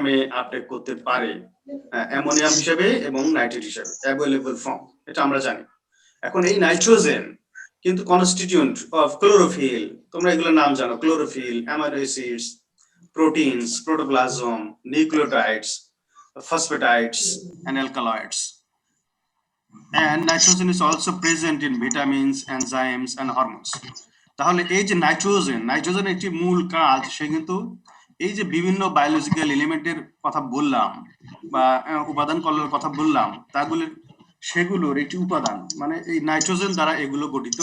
ফর্মে আপটেক করতে পারে, অ্যামোনিয়াম হিসেবে এবং নাইট্রেট হিসেবে অ্যাভেলেবল ফর্ম, এটা আমরা জানি। এখন এই নাইট্রোজেন কিন্তু কনস্টিটিউয়েন্ট অফ ক্লোরোফিল, তোমরা এগুলোর নাম জানো, chlorophyll, amino acids, proteins, protoplasm, nucleotides, phosphatides and alkaloids. And nitrogen is also present in vitamins, enzymes and hormones. তাহলে এই যে নাইট্রোজেন একটি মূল কাজ, সে কিন্তু এই যে বিভিন্ন বায়োলজিক্যাল এলিমেন্টের কথা বললাম বা উপাদান কলার কথা বললাম, সেগুলোর একটি উপাদান, মানে এই নাইট্রোজেন দ্বারা এগুলো গঠিত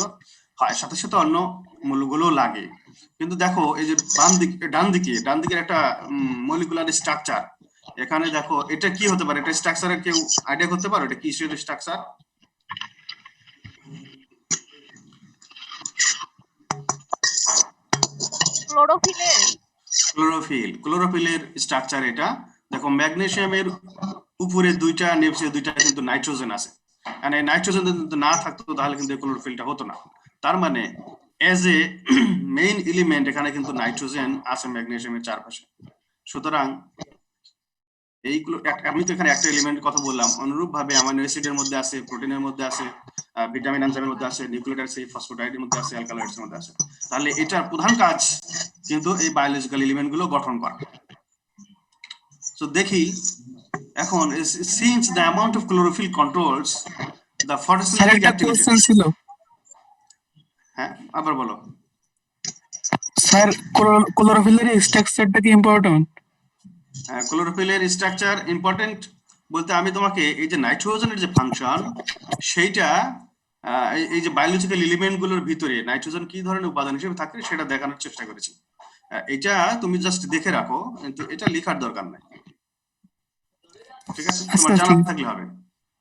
হয়, সাথে সাথে অন্য মূলগুলো লাগে। কিন্তু দেখো এই যে ডান দিকের একটা মলিকুলার স্ট্রাকচার, এখানে দেখো এটা কি হতে পারে, এটা স্ট্রাকচারের কেউ আইডিয়া করতে পারো এটা কিসের স্ট্রাকচার? ক্লোরোফিলের স্ট্রাকচার এটা। দেখো ম্যাগনেসিয়ামের উপরে দুইটা, নিচে দুইটা কিন্তু নাইট্রোজেন আছে, আর এই নাইট্রোজেন যদি না থাকতো তাহলে কিন্তু ক্লোরোফিলটা হতো না। তার মানে এজ এ মেইন এলিমেন্ট এখানে কিন্তু নাইট্রোজেন আছে ম্যাগনেসিয়ামের চারপাশে। সুতরাং এইগুলো, আমি তো এখানে একটা এলিমেন্টের কথা বললাম, অনুরূপ ভাবে অ্যামাইনো অ্যাসিডের মধ্যে আছে, প্রোটিনের মধ্যে আছে, ভিটামিন এনজাইমের মধ্যে আছে, নিউক্লিওটাইড আছে, ফসফোটাইডের মধ্যে আছে, অ্যালকালয়েডসের মধ্যে আছে। তাহলে এটার প্রধান কাজ কিন্তু এই বায়োলজিক্যাল এলিমেন্ট গুলো গঠন করা। সো দেখি এখন, since the amount of chlorophyll controls the photosynthetic activity. হ্যাঁ, আবার বলো স্যার, ক্লোরোফিলের স্ট্রাকচারটা কি ইম্পর্টেন্ট? ক্লোরোফিলের স্ট্রাকচার ইম্পর্টেন্ট বলতে আমি তোমাকে এই যে নাইট্রোজেনের যে ফাংশন, সেইটা এই যে বায়োলজিক্যাল এলিমেন্ট গুলোর ভিতরে নাইট্রোজেন কি ধরনের উপাদান হিসেবে থাকে সেটা দেখানোর চেষ্টা করেছি। এটা তুমি জাস্ট দেখে রাখো, কিন্তু এটা লেখার দরকার নাই, ঠিক আছে? তোমার জানা থাকলে হবে।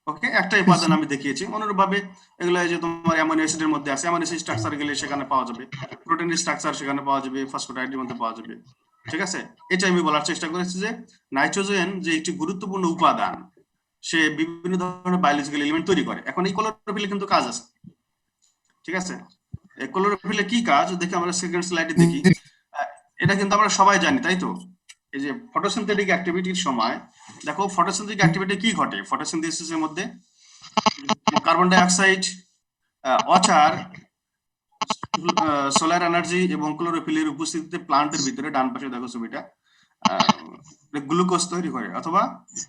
ওকে, একটা উপাদান আমি দেখিয়েছি। অনুরূপ ভাবে এগুলো যে তোমার অ্যামাইনো অ্যাসিডের মধ্যে আছে, অ্যামাইনো অ্যাসিড স্ট্রাকচার গেলে সেখানে পাওয়া যাবে, প্রোটিনের স্ট্রাকচার সেখানে পাওয়া যাবে, ফসফোটাইডের মধ্যে পাওয়া যাবে, ঠিক আছে? এটা আমি বলার চেষ্টা করেছি যে নাইট্রোজেন যে একটি গুরুত্বপূর্ণ উপাদান, সে বিভিন্ন ধরনের বায়োলজিক্যাল এলিমেন্ট তৈরি করে। এখন এই ক্লোরোফিলে কিন্তু কাজ আছে, ঠিক আছে? এই ক্লোরোফিলে কি কাজ দেখি আমরা সেকেন্ড স্লাইডে দেখি। এটা কিন্তু আমরা সবাই জানি, তাই তো? এই যে ফটোসিনথেটিক অ্যাক্টিভিটির সময় দেখো ফটোসিনথেটিক অ্যাক্টিভিটি কি ঘটে ফটোসিনথেসিসের মধ্যে? Carbon die oxide, water, solar energy এবং ক্লোরোফিলের উপস্থিতিতে প্লান্টের ভিতরে, ডান পাশে দেখো ছবিটা, গ্লুকোজ তৈরি করে, অথবা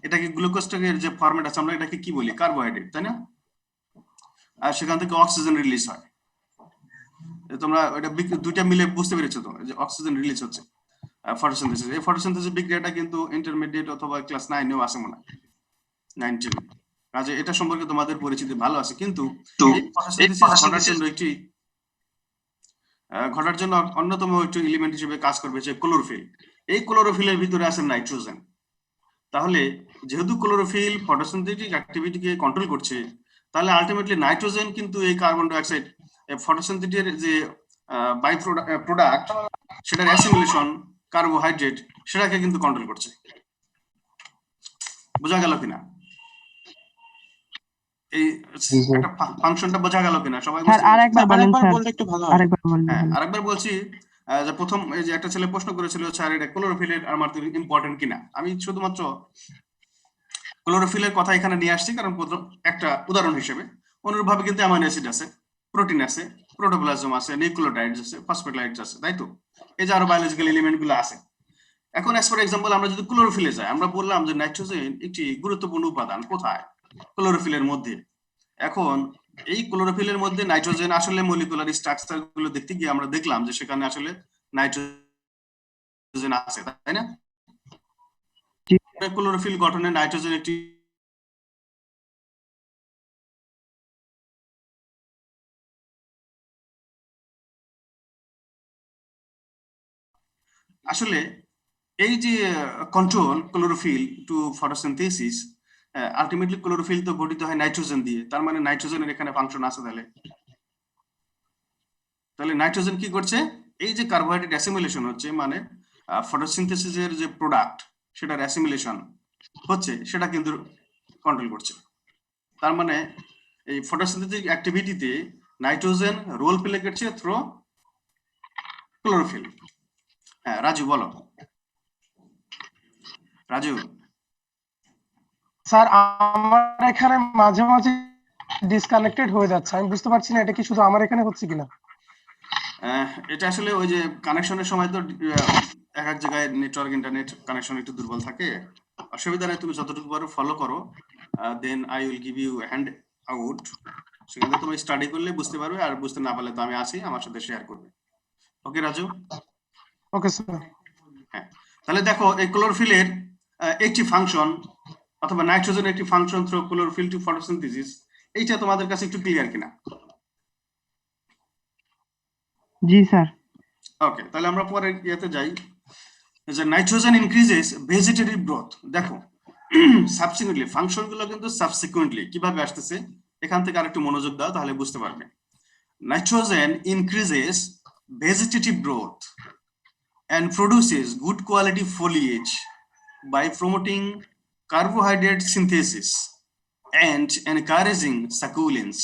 এটাকে গ্লুকোজটাকে যে ফরম্যাট আছে আমরা এটাকে কি বলি, কার্বোহাইড্রেট, তাই না? আর সেখান থেকে অক্সিজেন রিলিজ হয়। তোমরা এটা দুইটা মিলে বুঝতে পেরেছো তো, যে অক্সিজেন রিলিজ হচ্ছে ফটোসিনথেসিস। এই ফটোসিনথেসিস বিক্রিয়াটা কিন্তু ইন্টারমিডিয়েট অথবা ক্লাস 9 এও আছে মনে হয়, 9 10। কাজে এটা সম্পর্কে তোমাদের পরিচিতি ভালো আছে। কিন্তু এই ফটোসিনথেসিস ঘটার জন্য অন্যতম একটি এলিমেন্ট হিসেবে কাজ করবে যে ক্লোরোফিল। এই ক্লোরোফিলের ভিতরে আছে নাইট্রোজেন। তাহলে যেহেতু ক্লোরোফিল ফটোসিনথেটিক অ্যাক্টিভিটিকে কন্ট্রোল করছে, তাহলে আলটিমেটলি নাইট্রোজেন কিন্তু এই কার্বন ডাই অক্সাইড ফটোসিনথেটিক যে বাই প্রোডাক্ট, সেটার অ্যাসিমিলেশন, কার্বোহাইড্রেট, সেটাকে কিন্তু কন্ট্রোল করছে। বোঝা গেল কিনা? এই একটা ফাংশনটা বোঝা গেল কিনা সবাই? আরেকবার বলছি, যে প্রথম এই যে একটা ছেলে প্রশ্ন করেছিল স্যার এটা ক্লোরোফিলের আমার ইম্পর্টেন্ট কিনা। আমি শুধুমাত্র ক্লোরোফিলের কথা এখানে নিয়ে আসছি কারণ একটা উদাহরণ হিসেবে। অনুরূপভাবে কিন্তু অ্যামাইনো অ্যাসিড আছে, প্রোটিন আছে, প্রোটোপ্লাজম আছে, নিউক্লিওটাইডস আছে, ফসফোটাইডস আছে, তাই তো? এই যে আরো বায়োলজিক্যাল এলিমেন্ট গুলো আছে। এখন অ্যাজ ফর এক্সাম্পল আমরা যদি ক্লোরোফিলে যাই, আমরা বললাম যে নাইট্রোজেন একটি গুরুত্বপূর্ণ উপাদান। কোথায়? ক্লোরোফিলের মধ্যে। এখন এই ক্লোরোফিলের মধ্যে নাইট্রোজেন আসলে মলিকুলার স্ট্রাকচার গুলো দেখতে গিয়ে আমরা দেখলাম যে সেখানে আসলে নাইট্রোজেন আছে, তাই না? ক্লোরোফিল গঠনে নাইট্রোজেন একটি আসলে এই যে control chlorophyll to photosynthesis, ultimately chlorophyll তো গঠিত হয় নাইট্রোজেন দিয়ে। তার মানে নাইট্রোজেনের এখানে ফাংশন আছে। তাহলে নাইট্রোজেন কি করছে? এই যে কার্বোহাইড্রেট অ্যাসিমিলেশন হচ্ছে, মানে ফটোসিনথেসিসের যে প্রোডাক্ট সেটার অ্যাসিমিলেশন হচ্ছে, সেটা কিন্তু কন্ট্রোল করছে। তার মানে এই ফটোসিনথেটিক অ্যাক্টিভিটিতে নাইট্রোজেন রোল প্লে করছে থ্রু ক্লোরোফিল। হ্যাঁ রাজু বলো। রাজু, স্যার আমার এখানে মাঝে মাঝে ডিসকানেক্টেড হয়ে যাচ্ছে, আমি বুঝতে পারছি না এটা কি শুধু আমার এখানে হচ্ছে কিনা। এটা আসলে ওই যে কানেকশনের সময় তো এক এক জায়গায় নেটওয়ার্ক ইন্টারনেট কানেকশন একটু দুর্বল থাকে। অসুবিধা নেই, তুমি যতটুকু পারো ফলো করো, then I will give you hand out. সেখান থেকে তুমি স্টাডি করলে বুঝতে পারবে, আর বুঝতে না পারলে তো আমি আছি, আমার সাথে শেয়ার করবে। ওকে রাজু? Okay sir. হ্যাঁ, তাহলে দেখো এই ক্লোরোফিলের একটি ফাংশন অথবা নাইট্রোজেনের একটি function through chlorophyll to photosynthesis, এইটা তোমাদের কাছে একটু ক্লিয়ার কিনা? জি স্যার। ওকে, তাহলে আমরা পরে ইয়েতে যাই, যে নাইট্রোজেন ইনক্রিজেস ভেজিটেটিভ গ্রোথ। দেখো সাবসিকুয়েন্টলি ফাংশন গুলো কিন্তু সাবসিকুয়েন্টলি কিভাবে আসতেছে, এখান থেকে আরেকটু মনোযোগ দাও তাহলে বুঝতে পারবে। Nitrogen increases vegetative growth and produces good quality foliage by promoting carbohydrate synthesis and encouraging succulence.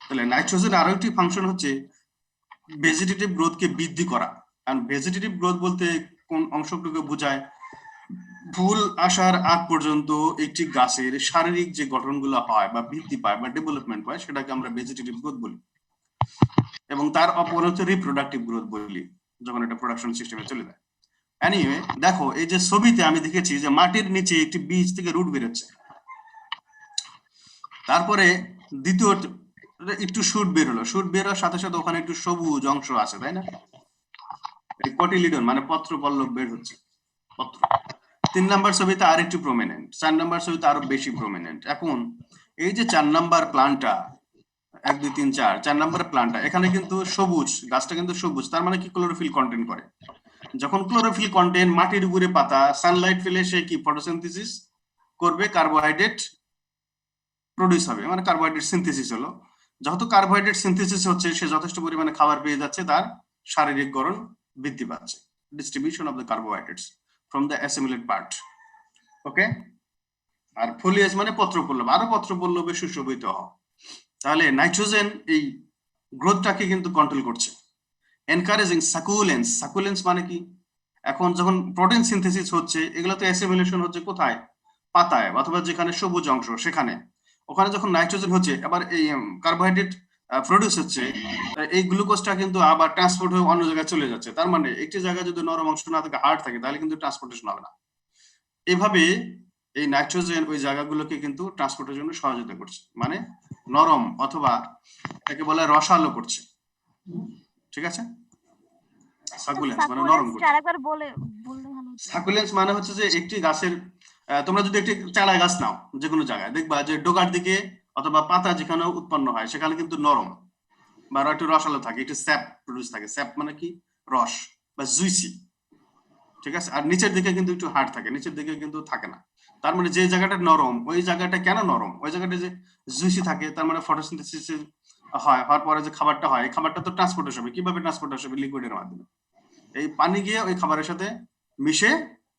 তাহলে নাইট্রোজেন আরো একটি ফাংশন হচ্ছে ভেজিটেটিভ গ্রোথকে বৃদ্ধি করা। কারণ ভেজিটেটিভ গ্রোথ বলতে কোন অংশটুকু বোঝায়? ফুল আসার আগ পর্যন্ত একটি গাছের শারীরিক যে গঠনগুলো হয় বা বৃদ্ধি পায় বা ডেভেলপমেন্ট হয় সেটাকে আমরা ভেজিটেটিভ গ্রোথ বলি, এবং তার অপর হচ্ছে রিপ্রোডাক্টিভ গ্রোথ বলি যখন এটা প্রোডাকশন সিস্টেমে চলে যায়। এনিওয়ে দেখো এই যে ছবিতে আমি দেখেছি যে মাটির নিচে একটি বীজ থেকে রুট বেরোচ্ছে, তারপরে দ্বিতীয় একটু শুট বেরোলো, শুট বেরোর সাথে সাথে ওখানে একটু সবুজ অংশ আছে, তাই না? এই কটিলিডন মানে পত্র পল্লব বের হচ্ছে, পত্র। 3 নাম্বার ছবিতে আর একটু প্রমিনেন্ট, 4 নাম্বার ছবিতে আরো বেশি প্রমিনেন্ট। এখন এই যে 4 নাম্বার প্লান্টটা, 1 2 3 4 নাম্বার প্লান্টটা, এখানে কিন্তু সবুজ, গাছটা কিন্তু সবুজ, তার মানে কি ক্লোরোফিল কন্টেন্ট করে। যখন ক্লোরোফিল কন্টেন্ট মাটির উপরে পাতা সানলাইট ফেলে সে কি ফটোসিনথেসিস করবে, কার্বোহাইড্রেট প্রডিউস হবে, মানে কার্বোহাইড্রেট সিনথেসিস হলো। যেহেতু কার্বোহাইড্রেট সিনথেসিস হচ্ছে, সে যথেষ্ট পরিমাণে খাবার পেয়ে যাচ্ছে, তার শারীরিক গঠন বৃদ্ধি পাচ্ছে, distribution of the carbohydrates from the assimilate part. Okay, আর ফোলিয়েজ মানে পত্রপল্লব, আরো পত্রপল্লবে সুশোভিত হওয়া। তাহলে নাইট্রোজেন এই গ্রোথটাকে কিন্তু কন্ট্রোল করছে। এনকারেজিং সাকুলেন্স, সাকুলেন্স মানে কি? এখন যখন প্রোটিন সিনথেসিস হচ্ছে, এগুলো তো অ্যাসিমিলেশন হচ্ছে কোথায়? পাতায় অথবা যেখানে সবুজ অংশ সেখানে। ওখানে যখন নাইট্রোজেন হচ্ছে, এবার এই কার্বোহাইড্রেট প্রডিউস হচ্ছে, এই গ্লুকোজটা কিন্তু আবার ট্রান্সপোর্ট হয়ে অন্য জায়গায় চলে যাচ্ছে। তার মানে একটি জায়গায় যদি নরম অংশ না থাকে, হার্ড থাকে, তাহলে কিন্তু ট্রান্সপোর্টেশন হবে না। এভাবে এই নাইট্রোজেন ওই জায়গাগুলোকে কিন্তু ট্রান্সপোর্টের জন্য সহযোগিতা করছে, মানে নরম অথবা একে বলে রসালো করছে। ঠিক আছে? সাকুলেন্স মানে নরম করছে। আরেকবার বললে ভালো হতো। সাকুলেন্স মানে হচ্ছে যে একটি গাছের, তোমরা যদি একটি চারা গাছ নাও যে কোনো জায়গায়, দেখবা যে ডোগার দিকে অথবা পাতা যেখানে উৎপন্ন হয় সেখানে কিন্তু নরম বা একটু রসালো থাকে, একটু স্যাপ প্রডিউস থাকে। স্যাপ মানে কি? রস বা জুইসি। ঠিক আছে? আর নিচের দিকে কিন্তু একটু হার্ড থাকে, নিচের দিকে কিন্তু থাকে না। তার মানে যে জায়গাটা নরম, ওই জায়গাটা কেন নরম? ওই জায়গাটা যে জুইসি থাকে, তার মানে ফটোসিনথেসিস হয়, হওয়ার পরে যে খাবারটা হয়, এই খাবারটা তো ট্রান্সপোর্টেশন হবে। কিভাবে ট্রান্সপোর্টেশন হবে? লিকুইডের মাধ্যমে। এই পানি গিয়ে ওই খাবারের সাথে মিশে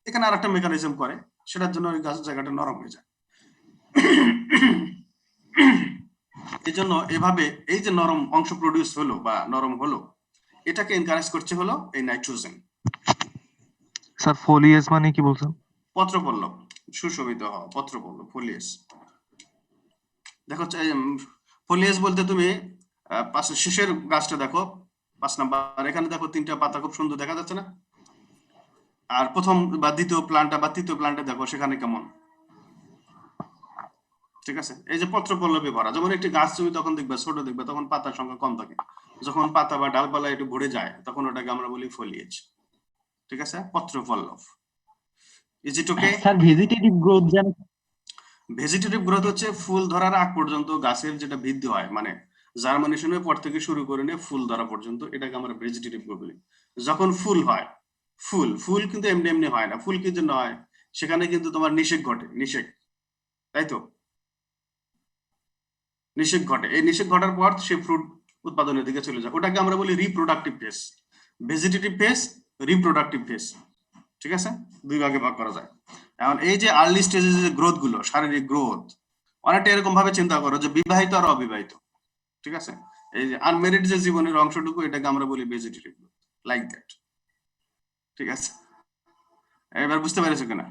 এখানে আরেকটা মেকানিজম করে, সেটার জন্য ওই গাছের জায়গাটা নরম হয়ে যায়। এই জন্য এভাবে এই যে নরম অংশ প্রডিউস হলো বা নরম হলো, এটাকে এনকারেজ করছে হলো এই নাইট্রোজেন। স্যার ফোলিয়েজ মানে কি বলছেন? পত্রপল্লব, সুশোভিত হওয়া, পত্রপল্লব, ফোলিয়েজ। দেখো ফোলিয়েজ বলতে তুমি পাশে শেষের গাছটা দেখো, 5 নাম্বার, এখানে দেখো 3টা পাতা খুব সুন্দর দেখা যাচ্ছে না? আর প্রথম বা দ্বিতীয় প্লান্টটা বা তৃতীয় প্লান্টে দেখো সেখানে কেমন। ঠিক আছে? এই যে পত্রপল্লবে ভরা, যখন একটি গাছ তুমি তখন দেখবে ছোট, দেখবে তখন পাতার সংখ্যা কম থাকে। যখন পাতা বা ডালপালা একটু ভরে যায়, তখন ওটাকে আমরা বলি ফোলিয়েজ। ঠিক আছে? পত্রপল্লব। Is it okay? Sir vegetative growth জানেন? ভেজিটেটিভ গ্রোথ হচ্ছে ফুল ধরার আগ পর্যন্ত গাছের যেটা বৃদ্ধি হয়, মানে জার্মিনেশনের পর থেকে শুরু করে নিয়ে ফুল ধরা পর্যন্ত, এটাকে আমরা ভেজিটেটিভ গ্রোথ বলি। যখন ফুল হয়, ফুল কিন্তু এমনি এমনি হয় না। ফুল কি জন্য হয়? সেখানে কিন্তু তোমার নিষেক ঘটে, নিষেক, তাই তো? নিষেক ঘটে, এই নিষেক ঘটার পর সে ফ্রুট উৎপাদনের দিকে চলে যায়। ওটাকে আমরা বলি reproductive phase. Vegetative phase, reproductive phase. ঠিক আছে? দুই ভাগে ভাগ করা যায়। এখন এই যে আর্লি স্টেজে যে গ্রোথ গুলো, শারীরিক গ্রোথ, অনেকটা এরকম ভাবে চিন্তা করো যে বিবাহিত আর অবিবাহিত। ঠিক আছে? এই যে আনমেরিড যে জীবনের অংশটুকু, এটাকে আমরা বলি ভেজিটেটিভ গ্রোথ, লাইক দ্যাট। ঠিক আছে? এবার বুঝতে পেরেছো কিনা?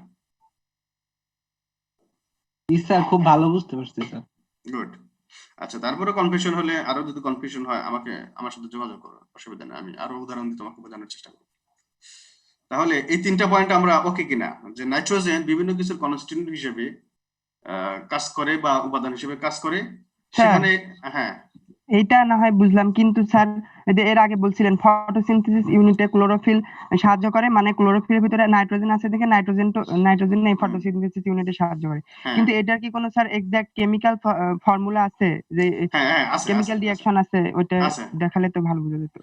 স্যার খুব ভালো বুঝতে পারছি স্যার। গুড। আচ্ছা, তারপরে কনফিউশন হলে, আরো যদি কনফিউশন হয় আমার সাথে যোগাযোগ করো, অসুবিধা নেই, আমি আরো উদাহরণ দিয়ে তোমাকে বোঝানোর চেষ্টা করব। তাহলে এই তিনটা পয়েন্ট আমরা ওকে কিনা, যে নাইট্রোজেন বিভিন্ন কিছুর কনস্টিটিউয়েন্ট হিসেবে কাজ করে বা উপাদান হিসেবে কাজ করে, সেখানে হ্যাঁ এইটা না হয় বুঝলাম, কিন্তু স্যার এর আগে বলছিলেন ফটোসিনথেসিস ইউনিটে ক্লোরোফিল সাহায্য করে, মানে ক্লোরোফিলের ভিতরে নাইট্রোজেন আছে দেখে নাইট্রোজেন এই ফটোসিনথেসিস ইউনিটে সাহায্য করে। হ্যাঁ কিন্তু এটার কি কোনো স্যার এক্সাক্ট কেমিক্যাল ফর্মুলা আছে, যে হ্যাঁ আছে কেমিক্যাল রিঅ্যাকশন আছে, ওইটা আছে। দেখালে তো ভালো বোঝা যেত।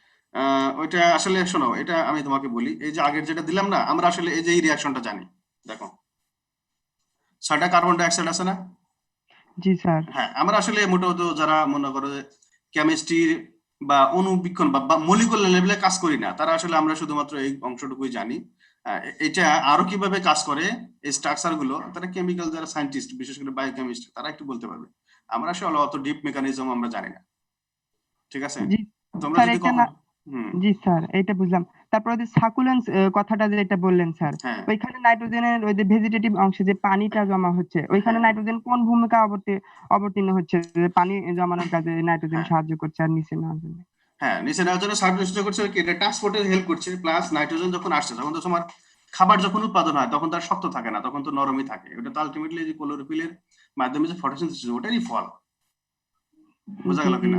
ওইটা আসলে শোনো, এটা আমি তোমাকে বলি, এই যে আগের যেটা দিলাম না, আমরা আসলে এই যে এই রিঅ্যাকশনটা জানি। দেখো 6টা কার্বন ডাই অক্সাইড আছে না? জি স্যার। হ্যাঁ, আমরা আসলে মোটামুটি যারা মনে করো কেমিস্ট্রি বা অণুবীক্ষণ বা মলিকুলার লেভেলে কাজ করি না, তারা আসলে আমরা শুধুমাত্র এই অংশটুকুই জানি। এটা আরো কিভাবে কাজ করে এই স্ট্রাকচার গুলো, তারা কেমিক্যাল যারা সায়েন্টিস্ট, বিশেষ করে বায়োকেমিস্ট, তারা একটু বলতে পারবে। আমরা আসলে অত ডিপ মেকানিজম আমরা জানি না, ঠিক আছে? জি তোমরা স্যার, যদি এটা না, হুম জি স্যার এইটা বুঝলাম। তারপরে যে সাকুলেন্স কথাটা যেটা বললেন স্যার, হ্যাঁ ওইখানে নাইট্রোজেনের ওই যে ভেজিটেটিভ অংশে যে পানিটা জমা হচ্ছে, ওইখানে হ্যাঁ নাইট্রোজেন কোন ভূমিকা অবতীর্ণ হচ্ছে, যে পানি জমানোর কাজে নাইট্রোজেন হ্যাঁ সাহায্য করছে আর নিচে নেওয়ার জন্য? হ্যাঁ, নিচে নেওয়ার জন্য সাহায্য করছে কি, এটা ট্রান্সপোর্টে হেল্প করছে। প্লাস নাইট্রোজেন যখন আসছে, তখন তো তোমার খাবার যখন উৎপাদন হয়, তখন তার শক্ত থাকে না, তখন তো নরমই থাকে। ওটা তো আলটিমেটলি যে ক্লোরোফিলের মাধ্যমে যে ফটোসিনথেসিস, ওটারই ফল। বোঝা জি গেল কিনা?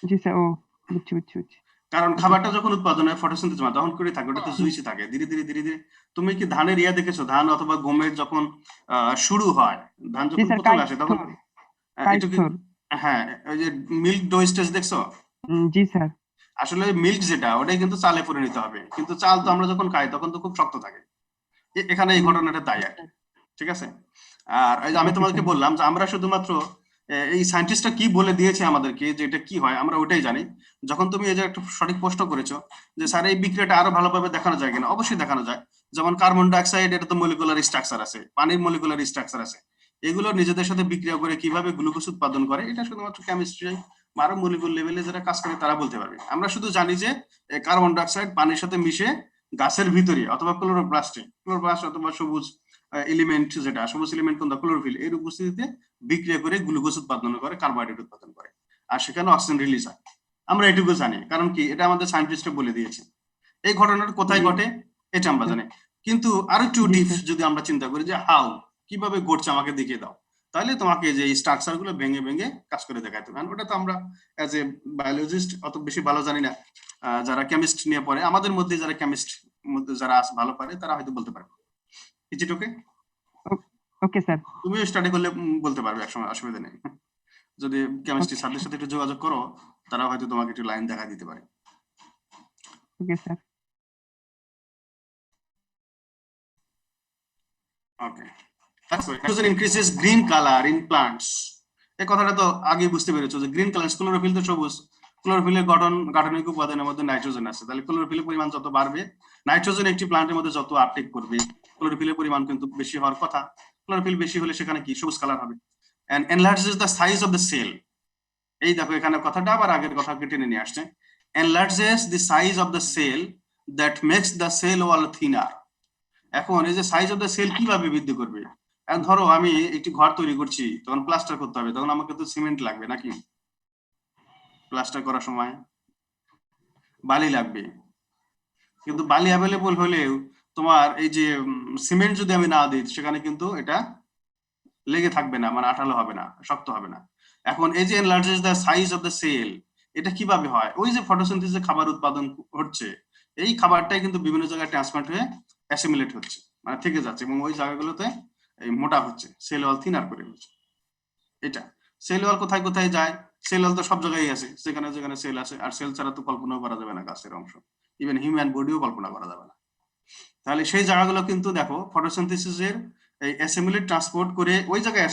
জি স্যার, ও বুঝছি। কারণ খাবারটা যখন উৎপাদন হয় ফটোসিনথেসিস মানে তখন করে থাকে, ওটা তো জুইসি থাকে ধীরে ধীরে। তুমি কি ধানের দেখেছো, ধান অথবা গমের যখন শুরু হয়, ধান জি যখন স্যার, প্রথমে আসে তখন একটু কি, কাইস্থর। হ্যাঁ, ওই যে মিল্ক ডো স্টেজ দেখছো? জি স্যার। আসলে মিল্ক যেটা, ওটাই কিন্তু চালে পরে নিতে হবে, কিন্তু চাল তো আমরা যখন খাই তখন তো খুব শক্ত থাকে। এখানে এই ঘটনাটা তাই আর কি, ঠিক আছে? আর এই যে আমি ওকে তোমাকে স্যার। বললাম যে আমরা শুধুমাত্র এই সায়েন্টিস্টটা কি বলে দিয়েছে আমাদেরকে যে এটা কি হয়, আমরা ওটাই জানি। যখন তুমি এই যে একটা সঠিক প্রশ্ন করেছো যে স্যার এই বিক্রিয়াটা আরো ভালোভাবে দেখানো যায় কিনা, অবশ্যই দেখানো যায়। যেমন কার্বন ডাই অক্সাইড, এটা তো মলিকুলার স্ট্রাকচার আছে, পানির মলিকুলার স্ট্রাকচার আছে, এগুলো নিজেদের সাথে বিক্রিয়া করে কিভাবে গ্লুকোজ উৎপাদন করে, এটা শুধুমাত্র কেমিস্ট্রি বা আরো মলিকুলার লেভেলে যারা কাজ করে তারা বলতে পারবে। আমরা শুধু জানি যে কার্বন ডাই অক্সাইড পানির সাথে মিশে গাছের ভিতরে অথবা ক্লোরোপ্লাস্ট অথবা সবুজ এলিমেন্ট, যেটা সবুজ এলিমেন্ট কোনটা, ক্লোরোফিল, এর উপস্থিতিতে বিক্রিয়া করে গ্লুকোজ উৎপাদন করে, কার্বোহাইড্রেট উৎপাদন করে, আর সেখানে অক্সিজেন রিলিজ হয়। আমরা এটুকু জানি, কারণ কি, এটা আমাদের সায়েন্টিস্টরা বলে দিয়েছে। এই ঘটনাটা কোথায় ঘটে এটা আমরা জানি, কিন্তু আরো একটু ডিপ যদি আমরা চিন্তা করি যে হাউ, কিভাবে ঘটছে আমাকে দেখিয়ে দাও, তাহলে তোমাকে যে স্ট্রাকচার গুলো ভেঙে ভেঙে কাজ করে দেখাতে হবে। ওটা তো আমরা অ্যাজ এ বায়োলজিস্ট অত বেশি ভালো জানি না। যারা কেমিস্ট নিয়ে পড়ে, আমাদের মধ্যে যারা কেমিস্ট মধ্যে যারা ভালো পারে, তারা হয়তো বলতে পারবে। Is it okay? Okay sir. তুমিও স্টাডি করলে বলতে পারবে একসময়, অসুবিধা নেই। যদি কেমিস্ট্রি স্যারদের সাথে একটু যোগাযোগ করো, তারা হয়তো তোমাকে একটু লাইন দেখা দিতে পারে। Okay sir. Okay, nitrogen increases green color in plants. এই কথাটা তো আগে বুঝতে পেরেছো যে গ্রিন কালার, ক্লোরোফিল তো সবুজ, ক্লোরোফিলের গাঠনিক উপাদানের মধ্যে নাইট্রোজেন আছে, তাহলে ক্লোরোফিলের পরিমাণ যত বাড়বে, নাইট্রোজেন একটি প্লান্টের মধ্যে যত আপটেক করবে, ক্লোরোফিলের পরিমাণ কিন্তু বেশি হওয়ার কথা। ক্লোরোফিল বেশি হলে সেখানে কি সবুজ কালার হবে। and enlarges the size of the cell. এই দেখো এখানে কথাটা আবার আগের কথা টেনে নিয়ে আসছে, enlarges the size of the cell that makes the cell wall thinner. এখন এই যে সাইজ অফ দ্য সেল কিভাবে বৃদ্ধি করবে, এখন ধরো আমি একটি ঘর তৈরি করছি, তখন প্লাস্টার করতে হবে, তখন আমাকে তো সিমেন্ট লাগবে নাকি, প্লাস্টার করার সময় বালি লাগবে, কিন্তু বালি অ্যাভেলেবল হলেও তোমার এই যে সিমেন্ট যদি আমি না দিই, সেখানে কিন্তু এটা লেগে থাকবে না, মানে আঠালো হবে না, শক্ত হবে না। এখন এই যে enlarges the size of the cell, এটা কিভাবে হয়, ওই যে ফটোসিনথেসিসে খাবার উৎপাদন হচ্ছে, এই খাবারটাই কিন্তু বিভিন্ন জায়গায় ট্রান্সফার হয়ে অ্যাসিমিলেট হচ্ছে, মানে থেকে যাচ্ছে, এবং ওই জায়গাগুলোতে এই মোটা হচ্ছে, সেল ওয়াল থিনার করে হচ্ছে। এটা সেল ওয়াল কোথায় কোথায় যায়, সেল ওয়াল তো সব জায়গায় আছে, যেখানে যেখানে সেল আছে, আর সেল ছাড়া তো কল্পনাও করা যাবে না গাছের অংশ, ইভেন হিউম্যান বডিও কল্পনা করা যাবে না। তাহলে সেই জায়গাগুলো কিন্তু দেখো ফটোসিনথেসিসের এই অ্যাসিমিলেট ট্রান্সপোর্ট করে ওই জায়গায়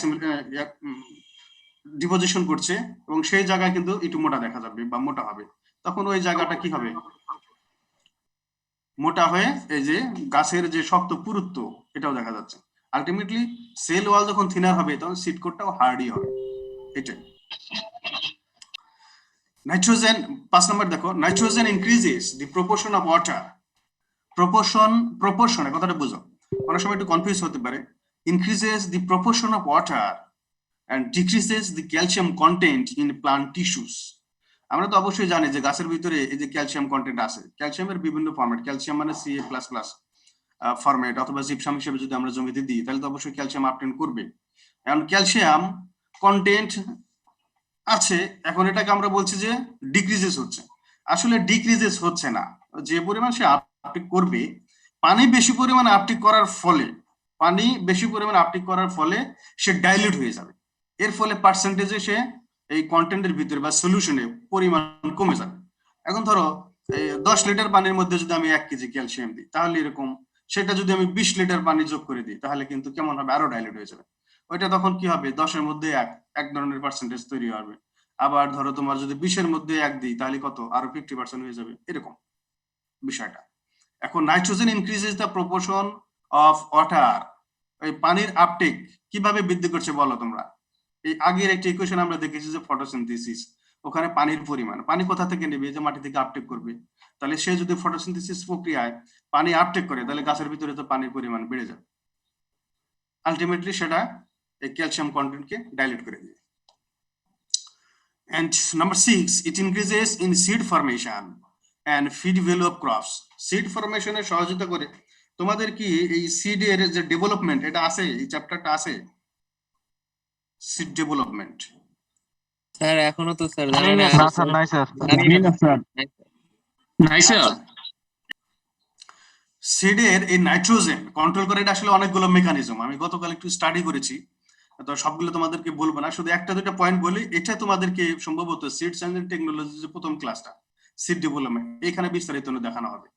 ডিপোজিশন করছে, এবং সেই জায়গায় কিন্তু একটু মোটা দেখা যাবে বা মোটা হবে, তখন ওই জায়গাটা কি হবে, মোটা হয়ে এই যে গাছের যে শক্ত পুরুত্ব, এটাও দেখা যাচ্ছে। আলটিমেটলি সেল ওয়াল যখন থিনার হবে, তখন সিড কোটটাও হার্ডই হবে। এটাই নাইট্রোজেন। 5 নম্বর দেখো, nitrogen increases the proportion of water. Proportion কথাটা বুঝো, অনেক সময় একটু কনফিউজ হতে পারে। increases the proportion of water and decreases the calcium content in plant tissues. আমরা তো অবশ্যই জানি যে গাছের ভিতরে এই যে ক্যালসিয়াম কন্টেন্ট আছে, ক্যালসিয়ামের বিভিন্ন ফরম্যাট, ক্যালসিয়াম মানে Ca++ ফরম্যাট অথবা জিপসাম হিসেবে যদি আমরা জমিতে দিই তাহলে তো অবশ্যই ক্যালসিয়াম আপটেন করবে। এখন ক্যালসিয়াম কন্টেন্ট আছে, এখন এটাকে আমরা বলছি যে ডিক্রিজেস হচ্ছে। আসলে ডিক্রিজেস হচ্ছে না, যে পরিমাণ সে আপটেক করবে, পানি বেশি পরিমাণে আপটেক করার ফলে সে ডাইলিউট হয়ে যাবে। এর ফলে পার্সেন্টেজে সে এই কন্টেন্টের ভিতরে বা সলিউশনে পরিমাণ কমে যাবে। এখন ধরো 10 লিটার পানির মধ্যে যদি আমি 1 কেজি ক্যালসিয়াম দিই তাহলে এরকম, সেটা যদি আমি 20 লিটার পানি যোগ করে দিই তাহলে কিন্তু কেমন হবে, আরো ডাইলিউট হয়ে যাবে। ওইটা তখন কি হবে, 10 এর মধ্যে এক ধরনের পার্সেন্টেজ তৈরি হবে। আবার ধরো তোমার যদি 20 এর মধ্যে 1 দিই তাহলে কত, আরো 50% হয়ে যাবে, এরকম বিষয়টা। এখন nitrogen increases the proportion of water, এই পানির আপটেক কিভাবে বৃদ্ধি করছে বলো তোমরা? এই আগের একটা ইকুয়েশন আমরা দেখেছি যে ফটোসিনথেসিস, ওখানে পানির পরিমাণ, পানি কোথা থেকে নেবে, যে মাটি থেকে আপটেক করবে। তাহলে সে যদি ফটোসিনথেসিস প্রক্রিয়ায় পানি আপটেক করে তাহলে গাছের ভিতরে তো পানির পরিমাণ বেড়ে যাবে, আলটিমেটলি সেটা এই ক্যালসিয়াম কন্টেন্টকে ডাইলিউট করে দেবে। And number 6, it increases in seed formation and feed value of crops. Seed formation এ সহযোগিতা করে। তোমাদের কি এই সিডের যে ডেভেলপমেন্ট এটা আছে, এই চ্যাপ্টারটা আছে, সিড ডেভেলপমেন্ট? স্যার এখনো তো স্যার জানি না। না স্যার, নাই স্যার। সিডের এই নাইট্রোজেন কন্ট্রোল করে, এটা আসলে অনেকগুলো মেকানিজম, আমি গতকাল একটু স্টাডি করেছি, তো সবগুলো তোমাদেরকে বলবো না, শুধু একটা দুটো পয়েন্ট বলি। এটা তোমাদেরকে সম্ভবত সিড সায়েন্স এন্ড টেকনোলজি যে প্রথম ক্লাসটা, সিড ডেভেলপমেন্ট, এখানে বিস্তারিত দেখানো হবে।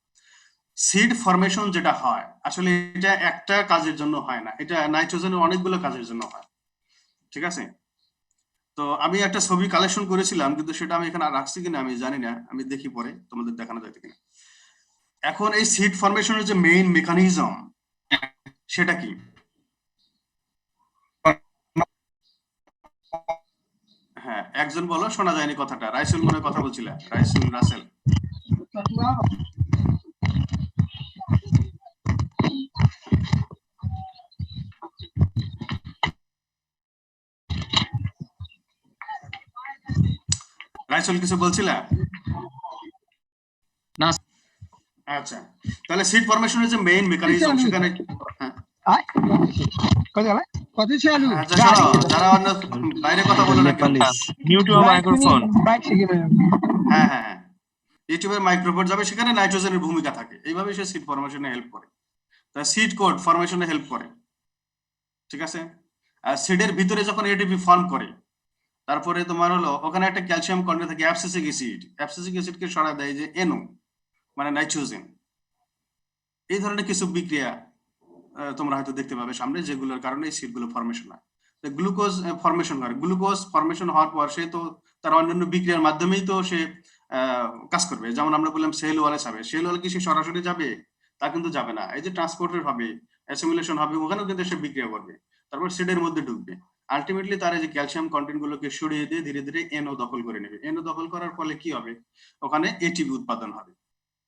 সিড ফরমেশন যেটা হয় আসলে এটা একটা কাজের জন্য হয় না, এটা নাইট্রোজেনের অনেকগুলো কাজের জন্য হয়, ঠিক আছে? তো আমি একটা ছবি কালেকশন করেছিলাম, কিন্তু সেটা আমি এখানে রাখছি কিনা আমি জানি না, আমি দেখি পরে তোমাদের দেখানো যায় কিনা। এখন এই সিড ফরমেশনের যে মেইন মেকানিজম সেটা কি? হ্যাঁ, একজন বলো, শোনা যায়নি কথাটা। রাইসুল মনে কথা বলছিল, রাইসুল রাসেল। রাইসুল কিছু বলছিলা? না। আচ্ছা, তাহলে সিড ফরমেশনের যে মেইন মেকানিজম সেখানে আচ্ছা শোনো, যারা অন্য বাইরে কথা বলো না কেন, ইউটিউব মাইক্রোফোন। হ্যাঁ হ্যাঁ হ্যাঁ, ইউটিউবের মাইক্রোফোন যাবে, সেখানে নাইট্রোজেনের ভূমিকা থাকে, এইভাবে সে সিড ফরমেশনে হেল্প করে, তা সিড কোড ফরমেশনে হেল্প করে, ঠিক আছে? আর সিডের ভিতরে যখন এটিপি ফর্ম করে তারপরে তোমার হলো ওখানে একটা ক্যালসিয়াম কন্টেন্ট থাকে, অ্যাবসিসিক অ্যাসিডকে সরা দেয় যে NO মানে নাইট্রোজেন। এই ধরনের কিছু বিক্রিয়া তোমরা হয়তো দেখতে পাবে সামনে, যেগুলোর কারণে এই সিডগুলো ফরমেশন হয়। গ্লুকোজ ফরমেশন হয়, গ্লুকোজ ফরমেশন হওয়ার পর সে তো তার অন্যান্য বিক্রিয়ার মাধ্যমেই তো সে কাজ করবে। যেমন আমরা বললাম সেল ওয়ালে যাবে, সেল ওয়ালে কি সে সরাসরি যাবে? তা কিন্তু যাবে না, এই যে ট্রান্সপোর্টের হবে, অ্যাসিমিলেশন হবে, ওখানেও কিন্তু সে বিক্রিয়া করবে, তারপর সিডের মধ্যে ঢুকবে। আলটিমেটলি তার এই যে ক্যালসিয়াম কন্টেন্ট গুলোকে সরিয়ে দিয়ে ধীরে ধীরে NO দখল করে নেবে। NO দখল করার ফলে কি হবে, ওখানে ATP উৎপাদন হবে।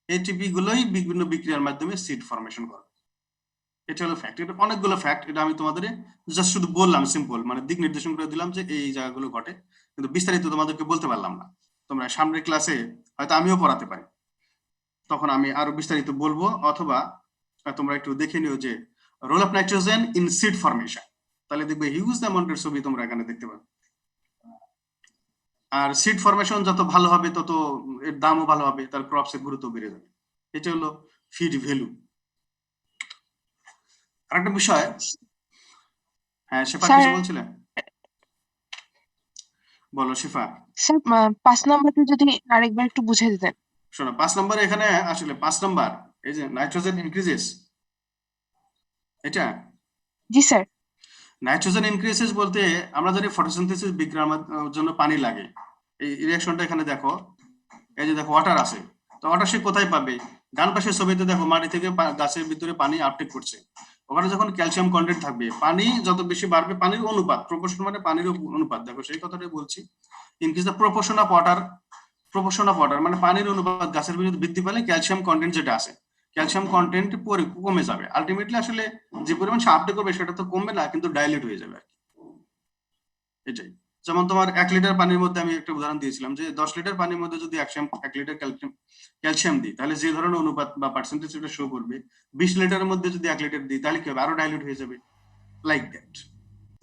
ATP গুলোই বিভিন্ন বিক্রিয়ার মাধ্যমে সিড ফরমেশন করে। এটা হলো ফ্যাক্ট, এটা অনেকগুলো ফ্যাক্ট, এটা আমি তোমাদের জাস্ট শুধু বললাম, সিম্পল মানে দিক নির্দেশন করে দিলাম যে এই জায়গাগুলো ঘটে, কিন্তু বিস্তারিত তোমাদেরকে বলতে পারলাম না। তোমরা সামনের ক্লাসে হয়তো আমিও পড়াতে পারি, তখন আমি আরো বিস্তারিত বলবো, অথবা তোমরা একটু দেখে নিও যে role of nitrogen in seed formation, তাহলে দেখবে হিউজ অ্যামাউন্টের ছবি তোমরা এখানে দেখতে পাবে। আর সিড ফরমেশন যত ভালো হবে তত এর দামও ভালো হবে, তার ক্রপসের গুরুত্ব বেড়ে যাবে। এটা হলো ফিড ভ্যালু। আরেকটা বিষয়, হ্যাঁ শিফা কিছু বলছিলে, বলো শিফা। স্যার 5 নম্বরটা যদি আরেকবার একটু বুঝিয়ে দিতেন। শোনো, 5 নম্বরে এখানে আসলে 5 নম্বর এই যে নাইট্রোজেন ইনক্রিজেস, এটা জি স্যার। নাইট্রোজেন ইনক্রিজেস বলতে আমরা জানি ফটোসিনথেসিস বিক্রিয়ার জন্য পানি লাগে। এই রিঅ্যাকশনটা এখানে দেখো, এই যে দেখো ওয়াটার আছে, তো ওয়াটার সে কোথায় পাবে? ডান পাশের ছবিতে দেখো মাটি থেকে গাছের ভিতরে পানি আপটেক করছে, ওখানে যখন ক্যালসিয়াম কন্টেন্ট থাকবে, পানি যত বেশি বাড়বে, পানির অনুপাত, প্রপোর্শন মানে পানির অনুপাত, দেখো সেই কথাটাই বলছি, increase the proportion of water মানে পানির অনুপাত গাছের ভিতরে বৃদ্ধি পেলে ক্যালসিয়াম কন্টেন্ট যেটা আছে ক্যালসিয়াম কন্টেন্ট পরে কমে যাবে, আলটিমেটলি আসলে যে পরিমাণ সে আপটেক করবে সেটা তো কমবে না, কিন্তু ডাইলিউট হয়ে যাবে আর কি। এটাই, যেমন তোমার 1 লিটার পানির মধ্যে আমি একটা উদাহরণ দিয়েছিলাম যে 10 লিটার পানির মধ্যে যদি 1 লিটার ক্যালসিয়াম দিই তাহলে যে ধরনের অনুপাত বা পার্সেন্টেজ এটা শো করবে, 20 লিটারের মধ্যে যদি 1 লিটার দিই তাহলে কি হবে, আরো ডাইলিউট হয়ে যাবে, লাইক দ্যাট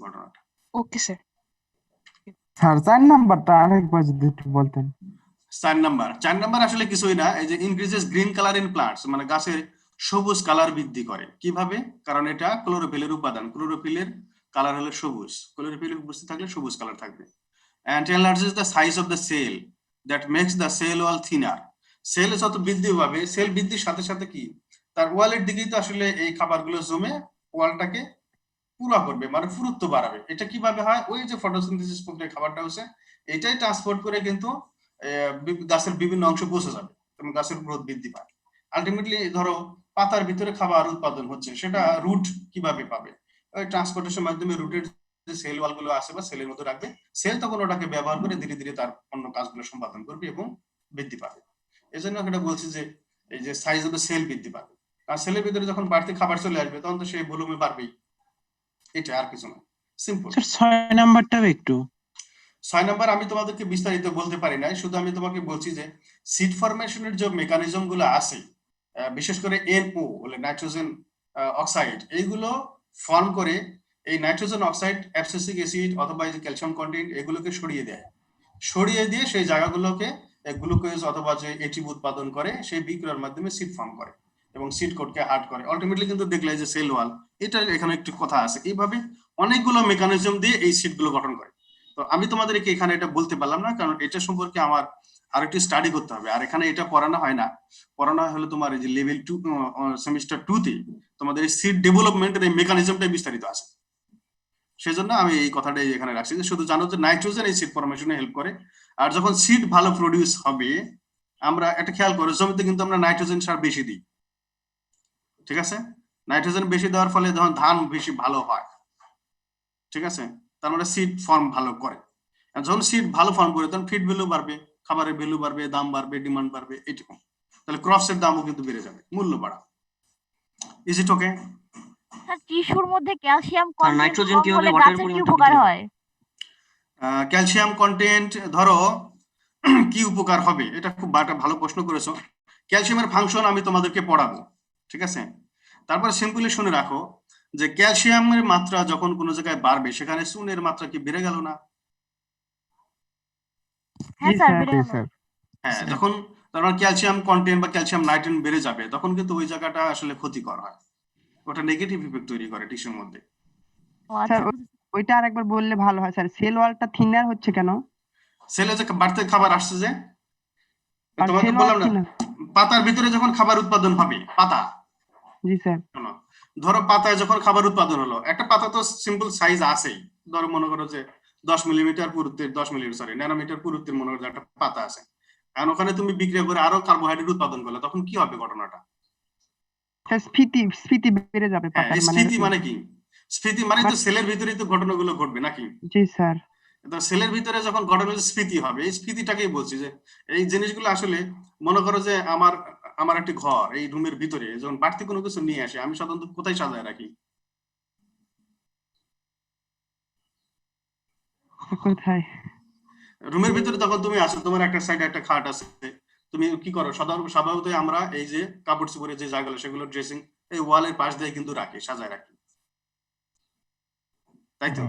ঘটনাটা। Okay sir. স্যার 4 নাম্বারটা আরেকবার যদি একটু বলতেন। 4 নাম্বার আসলে কিছুই না, এই যে increases green colour in plants, মানে গাছের সবুজ কালার বৃদ্ধি করে। কিভাবে? কারণ এটা ক্লোরোফিলের উপাদান, ক্লোরোফিলের কালার হলো সবুজ, ক্লোরোফিল উপস্থিত থাকলে সবুজ কালার থাকবে। and enlarges the size of the cell that makes the cell wall thinner. Cell যত বৃদ্ধি পাবে, সেল বৃদ্ধির সাথে সাথে কি তার ওয়ালের দিকেই তো আসলে এই খাবারগুলো জমে ওয়ালটাকে পুরো করবে, মানে পুরুত্ব বাড়াবে। এটা কিভাবে হয়? ওই যে ফটোসিনথেসিস প্রক্রিয়া খাবারটা হচ্ছে এটাই ট্রান্সপোর্ট করে কিন্তু গাছের বিভিন্ন অংশ পৌঁছে যাবে এবং গাছের গ্রোথ বৃদ্ধি পায়। আলটিমেটলি ধরো পাতার ভিতরে খাবার উৎপাদন হচ্ছে, সেটা রুট কিভাবে পাবে? ওই ট্রান্সপোর্টেশনের মাধ্যমে রুটের যে সেল ওয়াল গুলো আছে বা সেলের মধ্যে রাখবে, সেল তখন ওটাকে ব্যবহার করে ধীরে ধীরে তার অন্য কাজগুলো সম্পাদন করবে এবং বৃদ্ধি পাবে। এই জন্য এটা বলছি যে এই যে সাইজ অফ দ্য সেল বৃদ্ধি পাবে, কারণ সেলের ভিতরে যখন বাড়তি খাবার চলে আসবে তখন তো সেই ভলিউমে বাড়বেই, এটা আর কিছু না, সিম্পল। স্যার 6 নাম্বারটাও একটু। 6 নাম্বার আমি তোমাদেরকে বিস্তারিত বলতে পারি না, শুধু আমি তোমাকে বলছি যে সিড ফরমেশনের যে মেকানিজম গুলো আছে, বিশেষ করে NO বলে নাইট্রোজেন অক্সাইড, এইগুলো ফর্ম করে এই নাইট্রোজেন অক্সাইড অ্যাবসিসিক অ্যাসিড অথবা এই যে ক্যালসিয়াম কন্টেন্ট এগুলোকে সরিয়ে দেয়, সরিয়ে দিয়ে সেই জায়গাগুলোকে গ্লুকোজ অথবা যে এটিপি উৎপাদন করে সেই বিক্রিয়ার মাধ্যমে সিড ফর্ম করে এবং সিড কোডকে হার্ড করে। আলটিমেটলি কিন্তু দেখলে যে সেল ওয়াল, এটা এখানে একটু কথা আছে, এইভাবে অনেকগুলো মেকানিজম দিয়ে এই সিড গুলো গঠন করে। তো আমি তোমাদেরকে এখানে এটা বলতে পারলাম না, কারণ এটা সম্পর্কে আমার আরেকটু স্টাডি করতে হবে, আর এখানে এটা পড়ানো হয় না। পড়ানো হলো তোমার এই যে লেভেল 2 সেমিস্টার 2 তে তোমাদের এই সিড ডেভেলপমেন্টের এই মেকানিজমটাই বিস্তারিত আছে। সেজন্য আমি এই কথাটাই এখানে রাখছি যে শুধু জানো যে নাইট্রোজেন এই সিড ফরমেশনে হেল্প করে, আর যখন সিড ভালো প্রডিউস হবে, আমরা একটা খেয়াল করো জমিতে কিন্তু আমরা নাইট্রোজেন সার বেশি দিই, ঠিক আছে? নাইট্রোজেন বেশি দেওয়ার ফলে যখন ধান বেশি ভালো হয়, ঠিক আছে, তার মানে সিড ফর্ম ভালো করে। আর যখন সিড ভালো ফর্ম করে তখন ফিড ভ্যালু বাড়বে, খাবারের ভ্যালু বাড়বে, দাম বাড়বে, ডিমান্ড বাড়বে, এইটুকু। তাহলে ক্রপসের দামও কিন্তু বেড়ে যাবে, মূল্য বাড়া। Is it okay? স্যার টিস্যুর মধ্যে ক্যালসিয়াম আর কন্টেন্ট নাইট্রোজেন কম কি হলে হলে ওয়াটারের গাছের কি পরিমাণটা উপকার বৃদ্ধি পাবে? হয়? ক্যালসিয়াম কন্টেন্ট ধরো কি উপকার হবে, এটা খুব একটা ভালো প্রশ্ন করেছো। ক্যালসিয়ামের ফাংশন আমি তোমাদেরকে পড়াবো, ঠিক আছে? তারপর সিম্পলি শুনে রাখো যে ক্যালসিয়ামের মাত্রা যখন কোনো জায়গায় বাড়বে সেখানে চুনের মাত্রা কি বেড়ে গেল না? হ্যাঁ জি স্যার, স্যার। বেড়ে গেল। হ্যাঁ, যখন তার মানে ক্যালসিয়াম কন্টেন্ট বা ক্যালসিয়াম নাইট্রেট বেড়ে যাবে তখন কিন্তু ওই জায়গাটা আসলে ক্ষতিকর হয়, ওটা নেগেটিভ ইফেক্ট তৈরি করে টিস্যুর মধ্যে। ও আচ্ছা স্যার ওইটা আরেকবার বললে ভালো হয় স্যার, সেল ওয়ালটা থিনার হচ্ছে কেন? সেলে যে বাড়তি খাবার আসছে যে, আর তোমাকে সেল বললাম ওয়াল না, থিনার। পাতার ভিতরে যখন খাবার উৎপাদন হবে, পাতা, জি স্যার। শোনো, ধরো পাতায় যখন খাবার উৎপাদন হলো, একটা পাতা তো সিম্পল সাইজ আছেই, ধরো মনে করো যে 10 মিলিমিটার পুরুত্বের, 10 মিলিমিটার সরি ন্যানোমিটার পুরুত্বের মনে করো যে একটা পাতা আছে, আর ওখানে তুমি বিক্রিয়া করে আরো কার্বোহাইড্রেট উৎপাদন করলে তখন কি হবে ঘটনাটা? স্যার স্ফীতি বেড়ে যাবে হ্যাঁ, পাতার, মানে স্ফীতি মানে কি? স্ফীতি মানে তো সেলের ভিতরেই তো ঘটনাগুলো ঘটবে নাকি? জি স্যার। তো সেলের ভিতরে যখন ঘটনা স্ফীতি হবে, এই স্ফীতিটাকেই বলছি যে এই জিনিসগুলো আসলে মনে করো যে আমার একটি ঘর, এই রুমের ভিতরে যখন বাড়তি কোনো কিছু নিয়ে আসে আমি সাধারণত কোথায় সাজায় রাখি? কোথায়? রুমের ভিতরে তখন তুমি আসো, তোমার একটা সাইডে একটা খাট আছে, তুমি কি করো স্বাভাবিকত আমরা এই যে কাপড় চোপড়ের যে জায়গাগুলো সেগুলো ড্রেসিং এই ওয়ালের পাশ দিয়ে কিন্তু রাখি, সাজায় রাখি, তাই তো?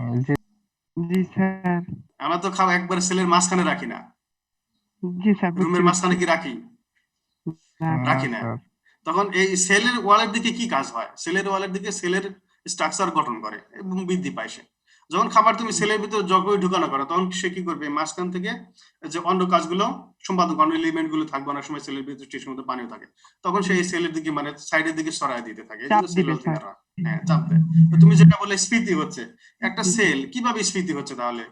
জি স্যার। আমরা তো খাওয়া একবার সেলের মাঝখানে রাখি না, জি স্যার। রুমের মাঝখানে কি রাখি? রাখি না। তখন এই সেলের ওয়ালের দিকে কি কাজ হয়? সেলের ওয়ালের দিকে সেলের স্ট্রাকচার গঠন করে এবং বৃদ্ধি পায় সে। যখন খাবার তুমি সেলের ভিতরে যতই ঢুকানো করো তখন সে কি করবে, মাঝখান থেকে যে অন্য কাজগুলো সম্পাদন করে, এলিমেন্ট গুলো থাকবে, অনেক সময় সেলের ভিতরে টিস্যুর মধ্যে পানিও থাকে, তখন সে এই সেলের দিকে মানে সাইডের দিকে সরায় দিতে থাকে। চাপ দিবে স্যার। হ্যাঁ, চাপ দেয়। তো তুমি যেটা বলে স্ফীতি হচ্ছে, একটা সেল কিভাবে স্ফীতি হচ্ছে, তাহলে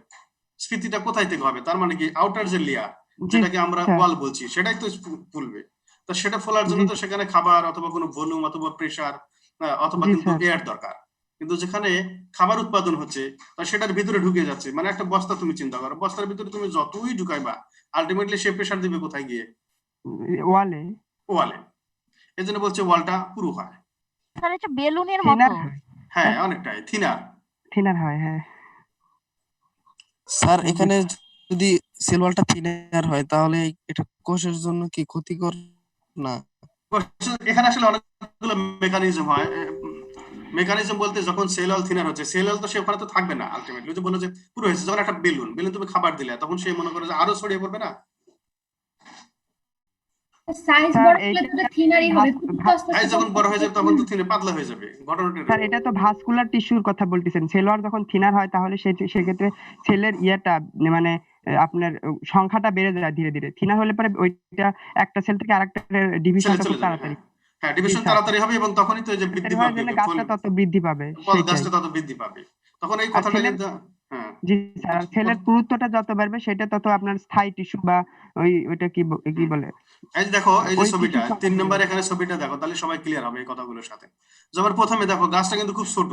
স্ফীতিটা কোথায় থেকে হবে? তার মানে কি আউটার যে লেয়ার যেটাকে আমরা ওয়াল বলছি সেটাই তো ফুলবে। তো সেটা ফোলার জন্য তো সেখানে খাবার অথবা কোনো ভলিউম অথবা প্রেসার অথবা কিন্তু এয়ার দরকার। কিন্তু যেখানে খাবার উৎপাদন হচ্ছে তা সেটার ভিতরে ঢুকে যাচ্ছে, মানে একটা বস্তা তুমি চিন্তা করো, বস্তার ভিতরে তুমি যতই ঢুকাইবা আলটিমেটলি সে প্রেসার দিবে কোথায় গিয়ে? ওয়ালে। ওয়ালে। এই জন্য বলছে ওয়ালটা পুরু হয়। স্যার এটা বেলুনের থিনার মতো। হ্যাঁ অনেকটাই থিনার। থিনার হয়, হ্যাঁ। স্যার এখানে যদি সেল ওয়ালটা থিনার হয় তাহলে এটা কোষের জন্য কি ক্ষতিকর না? এখানে আসলে অনেকগুলো মেকানিজম হয়। মেকানিজম বলতে যখন সেল ওয়াল থিনার হচ্ছে, সেল ওয়াল তো সে ওখানে তো থাকবে না আলটিমেটলি। যে বললো যে পুরো হয়েছে, যখন একটা বেলুন তুমি খাবার দিলে তখন সে মনে করে যে আরো ছড়িয়ে পড়বে না। সাইজ স্যার বড় হলে এইটা তো থিনারই হবে, খুব তো আস্তে সাইজ আস্তে যখন বড় হয়ে যাবে তখন তো থিনে পাতলা হয়ে যাবে, ঘটনাটা স্যার এরকম। এটা তো ভাস্কুলার টিস্যুর কথা বলতেছেন। সেলওয়ার যখন থিনার হয় তাহলে সেক্ষেত্রে সেলের ইয়েটা মানে আপনার সংখ্যাটা বেড়ে যায় ধীরে ধীরে। থিনার হলে পরে ওইটা একটা সেল থেকে আরেকটা ডিভিশনটা খুব তাড়াতাড়ি। হ্যাঁ ডিভিশন স্যার। তাড়াতাড়ি হবে এবং তখনই তো এই যে বৃদ্ধি হওয়ার পাবে, জন্য গাছটা তত বৃদ্ধি পাবে, সেটাই। গাছটা তত বৃদ্ধি পাবে। তখন এই আর কথাটা ছেলের কিন্তু হ্যাঁ জি স্যার, সেলের পুরুত্বটা যত বাড়বে সেটা তত আপনার স্থায়ী টিস্যু বা ওইটা কি বলে, এই যে দেখো এই যে ওই ছবিটা টিস্যু 3 নম্বর এখানে ছবিটা দেখো, তাহলে সবাই ক্লিয়ার হবে এই কথাগুলোর সাথে। যেমন প্রথমে দেখো গাছটা কিন্তু খুব ছোট,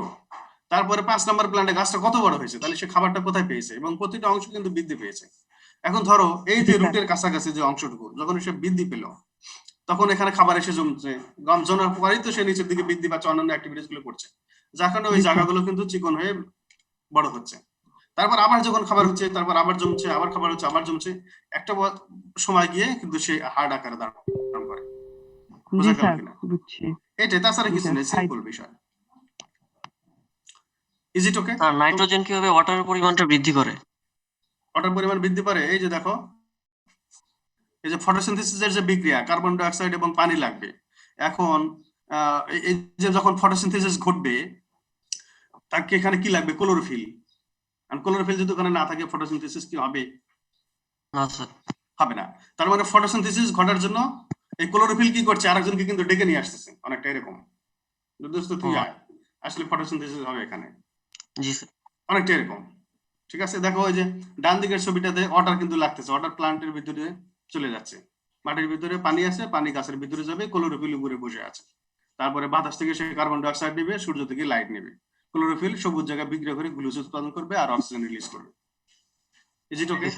তারপরে 5 নম্বর প্ল্যান্টে গাছটা কত বড় হয়েছে, তাহলে সে খাবারটা কোথায় পেয়েছে এবং প্রতিটা অংশ কিন্তু বৃদ্ধি পেয়েছে। এখন ধরো এই যে রুটের কাছাকাছি যে অংশটুকু যখন সে বৃদ্ধি পেল, তখন এখানে খাবার এসে জমছে, গম জমার পরেই তো সে নিচের দিকে বৃদ্ধি পাচ্ছে, অন্যান্য অ্যাক্টিভিটিস গুলো করছে, যার কারণে ওই জায়গাগুলো কিন্তু চিকন হয়ে বড় হচ্ছে। তারপর আবার যখন খাবার হচ্ছে, তারপর আবার জমছে, আবার খাবার হচ্ছে, আবার জমছে, একটা সময় গিয়ে কিন্তু সে হার্ড আকারে ধারণ করে। জি বোঝা গেল স্যার, কিনা? বুঝছি। এটাই, তাছাড়া জি কিছু স্যার, নেই, সিম্পল বিষয়। Is it okay? Sir nitrogen কিভাবে ওয়াটারের পরিমাণটা বৃদ্ধি করে? ওটার পরিমাণ বৃদ্ধি পারে এই যে দেখো, এই যে ফটোসিনথেসিসের যে বিক্রিয়া, কার্বন ডাই অক্সাইড এবং পানি লাগবে। এখন এই যে যখন ফটোসিনথেসিস ঘটবে, তাকে এখানে কি লাগবে? ক্লোরোফিল। আর ক্লোরোফিল যদি ওখানে না থাকে ফটোসিনথেসিস কি হবে? না স্যার। হবে না। তার মানে ফটোসিনথেসিস ঘটার জন্য এই ক্লোরোফিল কি করছে? আরেকজনকে কিন্তু ডেকে নিয়ে আসতেছে, অনেকটা এরকম। দোস্ত তুই আয়, আসলে ফটোসিনথেসিস হবে এখানে। জি স্যার। অনেকটা এরকম। ঠিক আছে, দেখো ওই যে ডান দিকের ছবিটাতে ওয়াটার কিন্তু লাগতেছে, ওয়াটার প্ল্যান্টের ভিতরে চলে যাচ্ছে, মাটির ভিতরে পানি আছে, পানি গাছের ভিতরে যাবে, ক্লোরোফিল উপরে বসে আছে। তারপরে বাতাস থেকে সে কার্বন ডাই অক্সাইড নেবে, সূর্য থেকে লাইট নেবে, ক্লোরোফিল সবুজ জায়গায় বিক্রিয়া করে গ্লুকোজ উৎপাদন করবে আর অক্সিজেন রিলিজ করবে। ইজ ইট ওকে?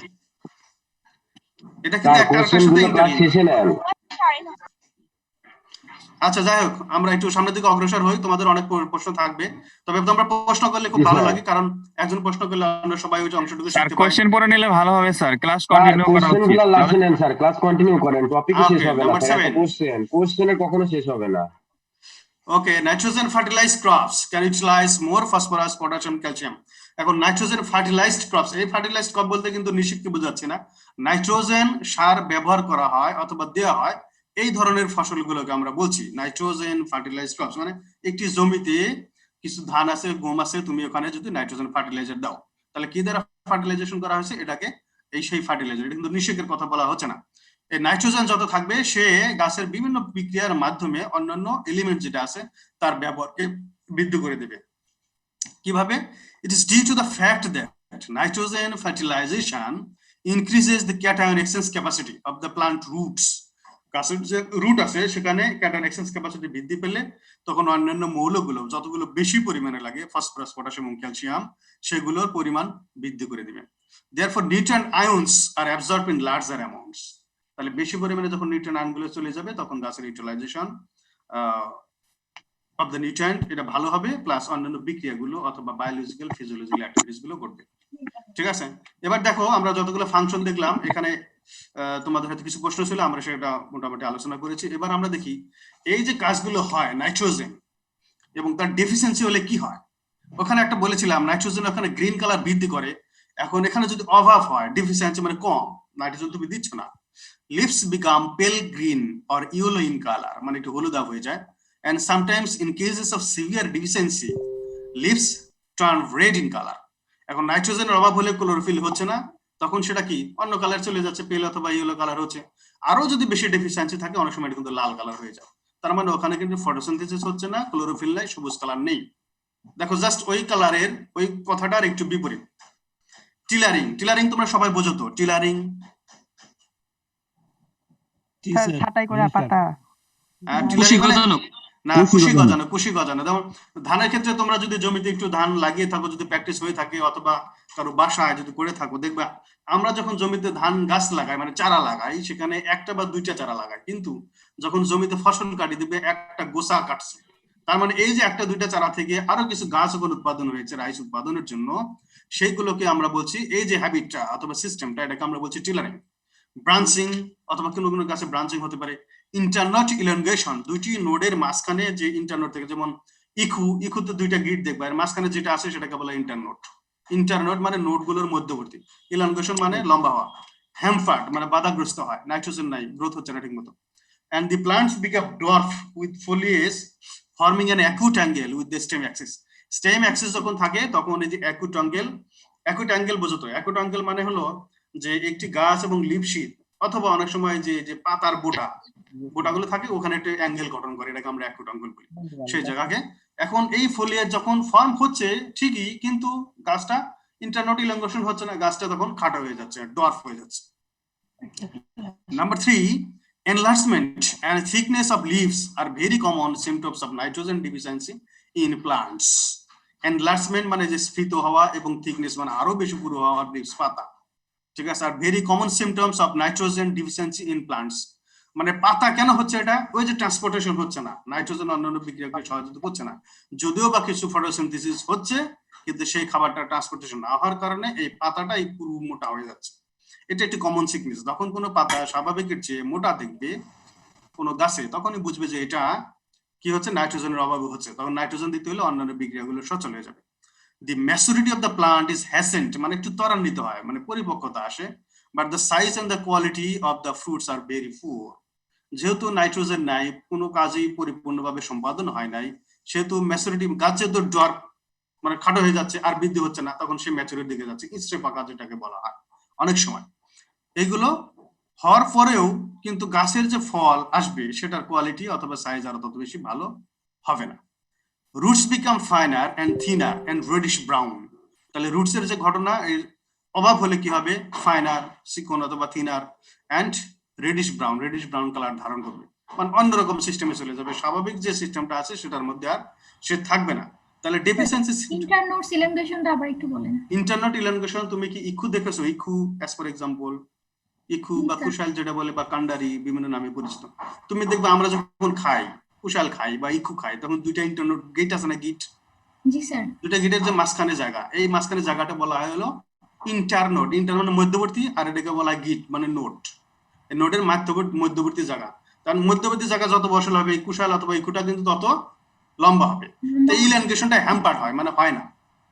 এটা কিন্তু একটার সাথে ইন্টারলিঙ্ক। আচ্ছা যাই হোক, আমরা একটু সামনের দিকে অগ্রসর হই, তোমাদের অনেক প্রশ্ন থাকবে, তবে তোমরা প্রশ্ন করলে খুব ভালো লাগে, কারণ একজন প্রশ্ন করলে আমরা সবাই ওই অংশটুকু স্যার শিখতে পারি। কোশ্চেন পড়ে নিলে ভালো হবে স্যার, ক্লাস কন্টিনিউ করা উচিত। স্যার ক্লাস কন্টিনিউ করেন, টপিকই শেষ Okay, হবে না number স্যার। একটা 7. কোশ্চেনে কখনো শেষ হবে না। Okay, nitrogen fertilized crops can utilize more phosphorus, potassium, calcium. এখন নাইট্রোজেন ফার্টিলাইজড ক্রপস, এই ফার্টিলাইজড ক্রপ বলতে কিন্তু নিশ্চিতকে বোঝাচ্ছে না, নাইট্রোজেন সার ব্যবহার করা হয় অথবা দেওয়া হয় এই ধরনের ফসলগুলোকে আমরা বলছি নাইট্রোজেন ফার্টিলাইজড ক্রপস। মানে একটি জমিতে কিছু ধান আছে, গম আছে, তুমি ওখানে যদি নাইট্রোজেন ফার্টিলাইজার দাও, তাহলে কি দ্বারা ফার্টিলাইজেশন করা হয়েছে? এটাকে এই সেই ফার্টিলাইজার, এটা কিন্তু নিষেকের কথা বলা হচ্ছে না। এই নাইট্রোজেন যত থাকবে সে গাছের বিভিন্ন বিক্রিয়ার মাধ্যমে অন্যান্য এলিমেন্ট যেটা আছে তার ব্যবহারকে বৃদ্ধি করে দেবে। কিভাবে? It is due to the fact that nitrogen fertilization increases the cation exchange capacity of the plant roots. গাছের যে রুট আছে সেখানে ক্যাটায়ন এক্সচেঞ্জ ক্যাপাসিটি বৃদ্ধি পেলে তখন অন্যান্য মৌলগুলো যতগুলো বেশি পরিমাণে লাগে, ফসফরাস, পটাশিয়াম এবং ক্যালসিয়াম, সেগুলোর পরিমাণ বৃদ্ধি করে দিবে। Therefore nutrient ions are absorbed in larger amounts. তাহলে বেশি পরিমাণে যখন নিউট্রিয়েন্ট আয়নগুলো চলে যাবে তখন গাছের ইউটিলাইজেশন অফ দ্য নিউট্রিয়েন্ট এটা ভালো হবে, প্লাস অন্যান্য বিক্রিয়াগুলো অথবা বায়োলজিক্যাল ফিজিওলজিক্যাল অ্যাক্টিভিটিস গুলো ঘটবে। ঠিক আছে, এবার দেখো আমরা যতগুলো ফাংশন দেখলাম, এখানে তোমাদের হয়তো কিছু প্রশ্ন ছিল, আমরা সেটা মোটামুটি আলোচনা করেছি। এবার আমরা দেখি এই যে কাজগুলো হয় নাইট্রোজেন এবং তার ডেফিসিয়েন্সি হলে কি হয়। ওখানে একটা বলেছিলাম নাইট্রোজেন ওখানে গ্রিন কালার বৃদ্ধি করে, এখন এখানে যদি অভাব হয়, ডেফিসিয়েন্সি মানে কম, নাইট্রোজেন তুমি দিচ্ছ না, লিভস বিকাম পেল green or yellow in colour, মানে একটু হলুদাভ হয়ে যায়। And sometimes in cases of severe deficiency leaves turn red in color. এখন নাইট্রোজেনের অভাব হলে ক্লোরোফিল হচ্ছে না, তখন সেটা কি অন্য কালার চলে যাচ্ছে, পেল অথবা ইয়েলো কালার হচ্ছে। আরো যদি বেশি ডেফিসিয়েন্সি থাকে অনেক সময় কিন্তু লাল কালার হয়ে যায়, তার মানে ওখানে কিন্তু ফটোসিনথেসিস হচ্ছে না, ক্লোরোফিল নাই, সবুজ কালার নেই। দেখো জাস্ট ওই কালারের ওই কথাটার একটু বিপরীত টিলারিং। টিলারিং তোমরা সবাই বোঝো তো, টিলারিং ছাটাই করে পাতা, না কুশি গজানো, কুশি গজানো। যেমন ধানের ক্ষেত্রে তোমরা যদি জমিতে একটু ধান লাগিয়ে থাকো, যদি প্র্যাকটিস হয়ে থাকে অথবা কারো বাসায় যদি করে থাকো, দেখবা আমরা যখন জমিতে ধান গাছ লাগাই মানে চারা লাগাই, সেখানে একটা বা দুইটা চারা লাগাই, কিন্তু যখন জমিতে ফসল কাটি দিবে একটা গোছা কাটছে, তার মানে এই যে একটা দুইটা চারা থেকে আরো কিছু গাছ যখন উৎপাদন হয়েছে রাইস উৎপাদনের জন্য, সেইগুলোকে আমরা বলছি এই যে হ্যাবিটটা অথবা সিস্টেমটা, এটাকে আমরা বলছি টিলারিং। ব্রাঞ্চিং অথবা কোনো কোনো গাছে ব্রাঞ্চিং হতে পারে। ইন্টারনোড ইলনগেশন, দুইটি নোডের মাঝখানে যে ইন্টারনোড থেকে, যেমন ইকুতে দুইটা গিট দেখবা, এর মাঝখানে যেটা আছে সেটাকে বলা ইন্টারনোড। ইন্টারনোড মানে নোডগুলোর মধ্যবর্তী, ইলনগেশন মানে লম্বা হওয়া। হ্যামফার্ড মানে বাধাগ্রস্ত হয়, নাইট্রোজেন নাই, গ্রোথ হচ্ছে না ঠিক মতো। And the plants become dwarf with foliage forming an acute angle with the stem axis. Stem axis যখন থাকে তখন এই যে acute angle বোঝো তো? acute angle মানে হলো যে একটি গাছ এবং লিভ শীট অথবা অনেক সময় যে পাতার বোটাগুলো থাকে ওখানে একটা অ্যাঙ্গেল গঠন করে, এটাকে আমরা acute angle বলি সেই জায়গাকে। এখন এই ফোলিয়েজ যখন ফর্ম হচ্ছে ঠিকই, কিন্তু গাছটা ইন্টারনোড ইলংগেশন হচ্ছে না, গাছটা তখন খাটো হয়ে যাচ্ছে, ডোয়ার্ফ হয়ে যাচ্ছে। Number 3, enlargement and thickness of leaves are very common symptoms of nitrogen deficiency in plants. Enlargement মানে যে স্ফীত হওয়া এবং thickness মানে আরো বেশি পুরো হওয়া leaves পাতা, ঠিক আছে। আর very common symptoms of nitrogen deficiency in plants মানে পাতা কেন হচ্ছে এটা? ওই যে ট্রান্সপোর্টেশন হচ্ছে না, নাইট্রোজেন অন্যান্য বিক্রিয়াকে সহায়তা করছে না, যদিও বা কিছু ফটোসিনথেসিস হচ্ছে, কিন্তু সেই খাবারটা ট্রান্সপোর্টেশন না হওয়ার কারণে এই পাতাটা এই পুরো মোটা হয়ে যাচ্ছে। এটা একটি কমন সিকনেস। যখন কোনো পাতা স্বাভাবিকের চেয়ে মোটা দেখবে কোনো গাছে, তখনই বুঝবে যে এটা কি হচ্ছে, নাইট্রোজেনের অভাবে হচ্ছে। তখন নাইট্রোজেন দিতে হলে অন্যান্য বিক্রিয়াগুলো সচল হয়ে যাবে। The maturity of the plant is hastened মানে একটু ত্বরান্বিত হয়, মানে পরিপক্কতা আসে। But the size and the quality of the fruits are very poor. যেহেতু নাইট্রোজেন নাই, কোনো কাজেই পরিপূর্ণভাবে সম্পাদন হয় নাই, সেহেতু ম্যাচুরিটি, গাছ যেহেতু ড্রপ মানে খাটো হয়ে যাচ্ছে আর বৃদ্ধি হচ্ছে না, তখন সে ম্যাচুরিটির দিকে যাচ্ছে, ইস্টে পাকা যেটাকে বলা হয় অনেক সময়। এইগুলো হওয়ার পরেও কিন্তু গাছের যে ফল আসবে সেটার কোয়ালিটি অথবা সাইজ আরো তত বেশি ভালো হবে না। Roots become finer and thinner and reddish brown. তাহলে রুটস এর যে ঘটনা, এর অভাব হলে কি হবে? ফাইনার, চিকন অথবা thinner and reddish brown colour ধারণ করবে, মানে অন্যরকম সিস্টেমে চলে যাবে, স্বাভাবিক যে সিস্টেমটা আছে সেটার মধ্যে আর সে থাকবে না। তাহলে ডেফিসিয়েন্সি। ইন্টারনোড ইলংগেশনটা আবার একটু বলেন। ইন্টারনোড ইলংগেশন তুমি কি ইকু দেখেছো? ইকু অ্যাজ ফর এক্সাম্পল, ইকু বা কুশাল যেটা বলে, বা কান্ডারি বিভিন্ন নামে পরিচিত। তুমি দেখবে আমরা যখন খাই, কুশাল খাই বা ইকু খাই, তখন দুইটা ইন্টারনোড গেট আছে না, গিট? জি স্যার। দুইটা গেটের যে মাঝখানে জায়গা, এই মাঝখানে জায়গাটা বলা হয় হলো ইন্টারনোড। ইন্টারনোড মধ্যবর্তী, আর এটাকে বলা হয় গিট মানে নোড। এই নোডের মধ্যবর্তী জায়গা, কারণ মধ্যবর্তী জায়গা যত বসল হবে এই কুশাল অথবা ইকুটা কিন্তু তত লম্বা হবে। তো এই ইলংগেশনটা হ্যাম্পার্ড হয়, মানে হয় না।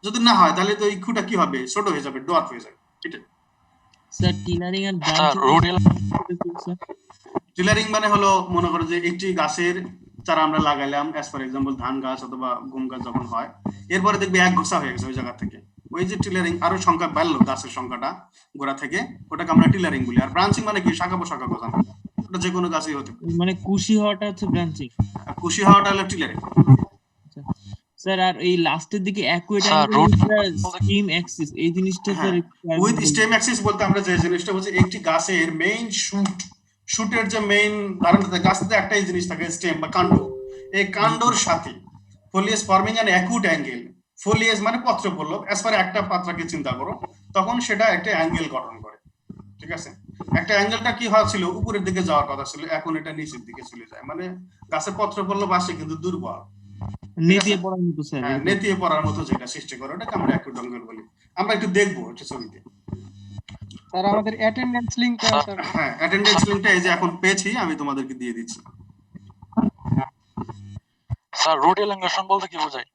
যদি না হয় তাহলে তো ইকুটা কি হবে? ছোট হয়ে যাবে, ডোয়ার্ফ হয়ে যাবে। এটা sir tillering and branching. Tillering মানে হলো, মনে করো যে একটি গাছের চারা আমরা লাগাইলাম, অ্যাজ ফর এক্সাম্পল ধান গাছ অথবা গম গাছ যখন হয়, এরপরে দেখবে এক ঘোষা হয়ে গেছে ওই জায়গা থেকে, ওই যে টিলারিং, আরো সংখ্যা বাড়লো গাছের সংখ্যাটা গোড়া থেকে, ওটাকে আমরা টিলারিং বলি। আর ব্রাঞ্চিং মানে কি? শাখা পোশাখা গজানো, ওটা যে কোনো গাছেই হতে পারে। মানে কুশি হওয়াটা হচ্ছে ব্রাঞ্চিং, কুশি হওয়াটা হলো টিলারিং। স্যার আর এই লাস্টের দিকে অ্যাকুয়েট স্টেম অ্যাক্সিস, এই জিনিসটা স্যার উইথ স্টেম অ্যাক্সিস বলতে আমরা যে জিনিসটা বলছি, একটি গাছের মেইন শুটের যে মেইন কারণটা, গাছতে একটাই জিনিস থাকে, স্টেম বা কাণ্ড। এই কাণ্ডর সাথে foliage forming an acute angle. Foliage মানে পত্রপল্লব, অ্যাজ পার একটা পাতাকে চিন্তা করো, তখন সেটা একটা অ্যাঙ্গেল গঠন করে, ঠিক আছে। একটা অ্যাঙ্গেলটা কি হচ্ছিল, উপরের দিকে যাওয়ার কথা ছিল, এখন এটা নিচের দিকে চলে যায়, মানে গাছের পত্রপল্লব আসে কিন্তু দুর্বল, নেতিয়ে পড়ার মতো স্যার। নেতিয়ে পড়ার মতো যেটা সৃষ্টি করে, ওটাকে আমরা অ্যাকুট অ্যাঙ্গেল বলি। আমরা একটু দেখবো এটা ছবিতে। স্যার আমাদের অ্যাটেন্ডেন্স লিংকটা, স্যার হ্যাঁ অ্যাটেন্ডেন্স লিংকটা এই যে এখন পেয়েছি, আমি তোমাদেরকে দিয়ে দিচ্ছি। স্যার রুট ইলংগেশন বলতে কি বোঝায়?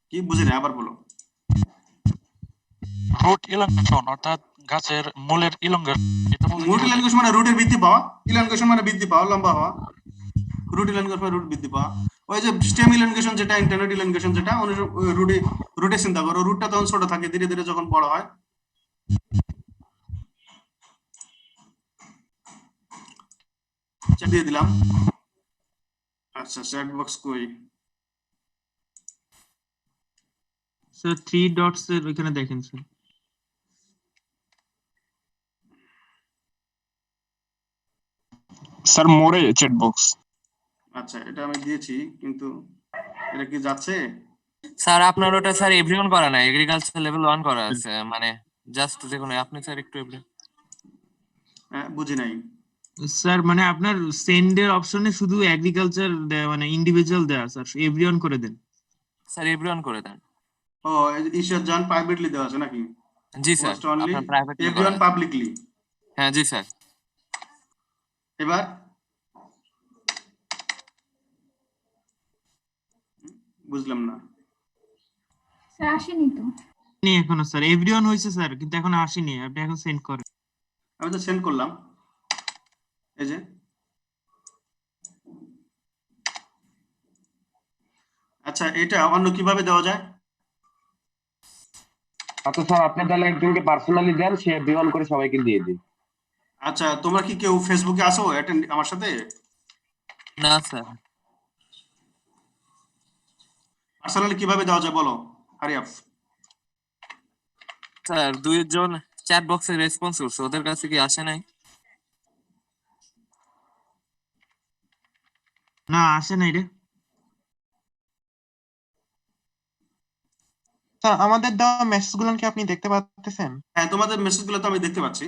কি বুঝিনা, আবার বলো। রুট ইলংগেশন অর্থাৎ গাছের মূলের ইলংগেশন, এটা বলতে রুট ইলংগেশন মানে রুটের বৃদ্ধি পাওয়া, ইলংগেশন মানে বৃদ্ধি পাওয়া, লম্বা হওয়া। রুট ইলংগেশন মানে রুট বৃদ্ধি পাওয়া। ওই যে স্টেম ইলংগেশন যেটা, ইন্টারনেট ইলংগেশন যেটা, রুটে চিন্তা করো, রুটটা তখন ছোট থাকে, ধীরে ধীরে যখন বড় হয়, দিয়ে দিলাম। আচ্ছা চ্যাট বক্স কই? স্যার 3 ডটস এর ওখানে দেখেন স্যার। স্যার মোরে চ্যাট বক্স। আচ্ছা এটা আমি দিয়েছি, কিন্তু এটা কি যাচ্ছে? স্যার আপনার ওটা স্যার এভরিওয়ান করা না, এগ্রিকালচার লেভেল 1 করা আছে, মানে জাস্ট দেখুন আপনি স্যার একটু বুঝি নাই। স্যার মানে আপনার সেন্ডের অপশনে শুধু এগ্রিকালচার মানে ইন্ডিভিজুয়াল দেয়া স্যার এভরিওয়ান করে দেন। স্যার এভরিওয়ান করে দেন। ও ঈশ্বর জান প্রাইভেটলি দেওয়া আছে নাকি? জি স্যার, পোস্ট অনলি আপনার প্রাইভেটলি করা এভরিওয়ান আছে। পাবলিকলি। হ্যাঁ জি স্যার। এবার বুঝলাম না। স্যার আসেনি তো। নি এখনো স্যার এভরিওয়ান হয়েছে স্যার, কিন্তু এখন আসেনি, আপনি এখন সেন্ড করেন। আমি তো সেন্ড করলাম, এই যে। আচ্ছা, এটা অন্য কিভাবে দেওয়া যায়? আচ্ছা স্যার, আপনি তাহলে একজনকে পার্সোনালি দেন, সে এভরিওয়ান করে সবাইকে দিয়ে দিন। আচ্ছা, তোমরা কি কেউ ফেসবুকে আসো অ্যাটেন্ড আমার সাথে? না স্যার। পার্সোনালি কিভাবে দেওয়া যায় বলো, হারি আপ। স্যার দুইজন চ্যাট বক্সে রেসপন্স করছে, ওদের কাছে কি আসে নাই? না আসে নাই রে। স্যার আমাদের দেওয়া মেসেজগুলো কি আপনি দেখতে পাচ্ছেন? হ্যাঁ, তোমাদের মেসেজগুলো তো আমি দেখতে পাচ্ছি।